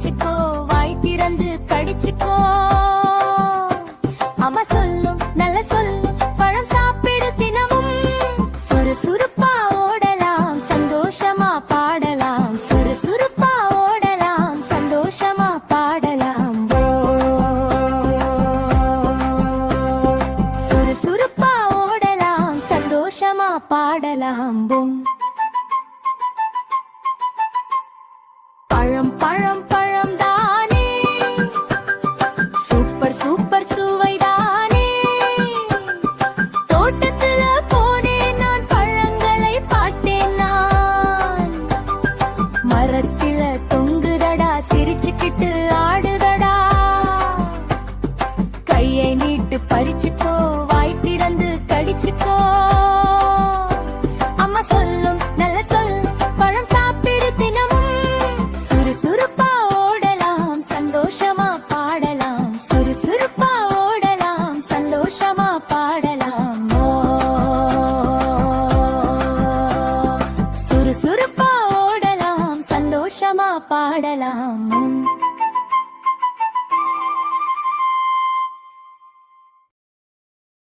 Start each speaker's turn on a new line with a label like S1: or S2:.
S1: பறிச்சுக்கோ, வாய் திறந்து கடிச்சுக்கோ. அம்மா சொல்லும் நல்ல சொல்லும் பழம் சாப்பிடு தினமும். சுறுசுறுப்பா ஓடலாம், சந்தோஷமா பாடலாம். சுறுசுறுப்பா ஓடலாம், சந்தோஷமா பாடலாம். சுறுசுறுப்பா ஓடலாம், சந்தோஷமா பாடலாம். பழம் பழம் பழம் தானே, சூப்பர் சூப்பர் சுவைதானே. தோட்டத்துல போனேன் நான், பழங்களை பார்த்தேன் நான். மரத்தில தொங்குதடா, சிரிச்சுக்கிட்டு ஆடுதடா. கையை நீட்டு பறிச்சுக்கோ, வாய் திறந்து கடிச்சுக்கோ. அம்மா சொல்லும் நல்ல சொல்லும் பழம் சாப்பிடு தினமும். சுறுசுறுப்பா ஓடலாம், சந்தோஷமா பாடலாம். சுறுசுறுப்பா ஓடலாம், சந்தோஷமா பாடலாம். சுறுசுறுப்பா ஓடலாம், சந்தோஷமா பாடலாம்.